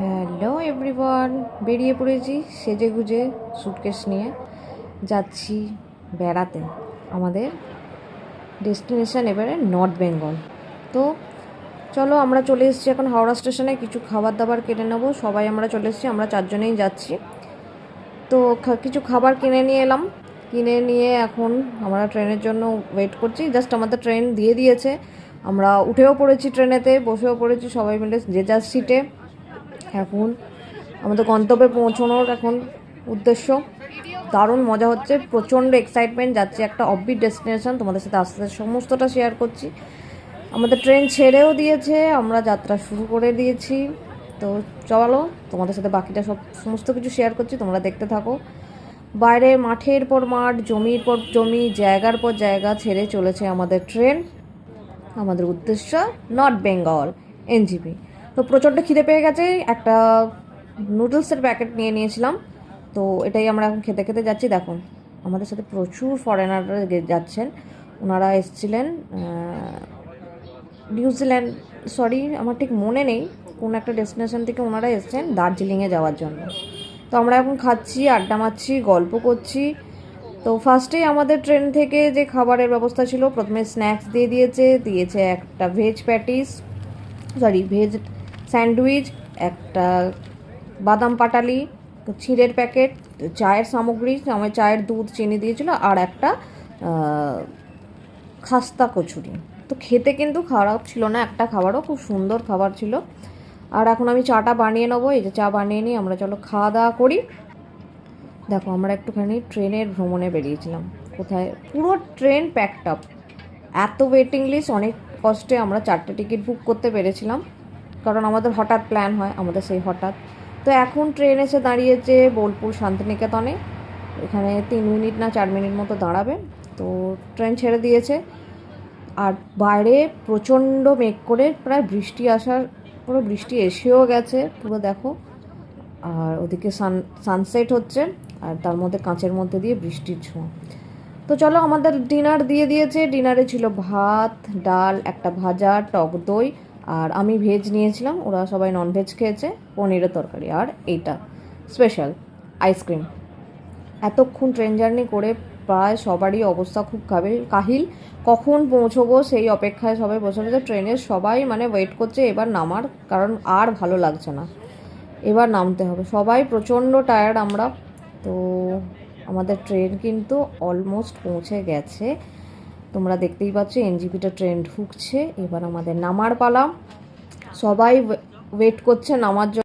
Hello everyone, বেরিয়ে পড়েছি সেজে গুজে সুটকেস নিয়ে যাচ্ছি বেড়াতে। আমাদের ডেস্টিনেশন এবারে নর্থ বেঙ্গল। তো চলো, আমরা চলে এসেছি এখন হাওড়া স্টেশনে। কিছু খাবার দাবার কিনে নেবো। সবাই আমরা চলে এসেছি, আমরা চারজনেই যাচ্ছি। তো কিছু খাবার কিনে নিয়ে এলাম। কিনে নিয়ে এখন আমরা ট্রেনের জন্য ওয়েট করছি। জাস্ট আমাদের ট্রেন দিয়ে দিয়েছে, আমরা উঠেও পড়েছি, ট্রেনেতে বসেও পড়েছি সবাই মিলে যে যার সিটে। এখন আমাদের গন্তব্যে পৌঁছানোর এখন উদ্দেশ্য। দারুণ মজা হচ্ছে, প্রচণ্ড এক্সাইটমেন্ট। যাচ্ছি একটা অফবিট ডেস্টিনেশন, তোমাদের সাথে আস্তে আস্তে সমস্তটা শেয়ার করছি। আমাদের ট্রেন ছেড়েও দিয়েছে, আমরা যাত্রা শুরু করে দিয়েছি। তো চলো, তোমাদের সাথে বাকিটা সমস্ত কিছু শেয়ার করছি, তোমরা দেখতে থাকো। বাইরে মাঠের পর মাঠ, জমির পর জমি, জায়গার পর জায়গা ছেড়ে চলেছে আমাদের ট্রেন। আমাদের উদ্দেশ্য নর্থ বেঙ্গল, এনজিপি। তো প্রচণ্ড খিদে পেয়ে গেছে, একটা নুডলসের প্যাকেট নিয়ে নিয়েছিলাম। তো এটাই আমরা এখন খেতে খেতে যাচ্ছি। দেখো, আমাদের সাথে প্রচুর ফরেনাররা যাচ্ছেন। ওনারা এসেছিলেন নিউজিল্যান্ড, সরি আমার ঠিক মনে নেই কোন একটা ডেস্টিনেশন থেকে ওনারা এসেছেন দার্জিলিংয়ে যাওয়ার জন্য। তো আমরা এখন খাচ্ছি, আড্ডা মারছি, গল্প করছি। তো ফার্স্টেই আমাদের ট্রেন থেকে যে খাবারের ব্যবস্থা ছিল, প্রথমে স্ন্যাক্স দিয়েছে একটা ভেজ প্যাটিস, ভেজ স্যান্ডউইচ, একটা বাদাম পাটালি, ক্ষীরের প্যাকেট, চায়ের সামগ্রী, আমার চায়ের দুধ, চিনি দিয়েছিল, আর একটা খাস্তা কচুরি। তো খেতে কিন্তু খারাপ ছিল না, একটা খাবারও খুব সুন্দর খাবার ছিল। আর এখন আমি চাটা বানিয়ে নেবো। এই যে চা বানিয়ে নিই, আমরা চলো খাওয়া দাওয়া করি। দেখো, আমরা একটুখানি ট্রেনের ভ্রমণে বেরিয়েছিলাম। কোথায়, পুরো ট্রেন প্যাকড আপ, এত ওয়েটিং লিস্ট। অনেক কষ্টে আমরা 4টে টিকিট বুক করতে পেরেছিলাম, কারণ আমাদের হঠাৎ প্ল্যান হয়, আমাদের সেই হঠাৎ। তো এখন ট্রেন এসে দাঁড়িয়েছে বোলপুর শান্তিনিকেতনে। এখানে 3 মিনিট না 4 মিনিট মতো দাঁড়াবে। তো ট্রেন ছেড়ে দিয়েছে। আর বাইরে প্রচণ্ড মেঘ করে, প্রায় বৃষ্টি আসার, পুরো বৃষ্টি এসেও গেছে পুরো, দেখো। আর ওদিকে সানসেট হচ্ছে, আর তার মধ্যে কাঁচের মধ্যে দিয়ে বৃষ্টির ছোঁয়া। তো চলো, আমাদের ডিনার দিয়ে দিয়েছে। ডিনারে ছিল ভাত, ডাল, একটা ভাজা, টক দই, আর আমি ভেজ নিয়েছিলাম, ওরা সবাই ননভেজ খেয়েছে, পনিরের তরকারি, আর এইটা স্পেশাল আইসক্রিম। এতক্ষণ ট্রেন জার্নি করে প্রায় সবারই অবস্থা খুব কাহিল। কখন পৌঁছবো সেই অপেক্ষায় সবাই বসে রয়েছে। ট্রেনের সবাই মানে ওয়েট করছে এবার নামার, কারণ আর ভালো লাগছে না, এবার নামতে হবে। সবাই প্রচণ্ড টায়ার্ড আমরা। তো আমাদের ট্রেন কিন্তু অলমোস্ট পৌঁছে গেছে, তোমরা দেখতেই পাচ্ছ এনজিপিটা ট্রেন ঢুকছে। এবার আমাদের নামার পালা, সবাই ওয়েট করছে নামার জন্য।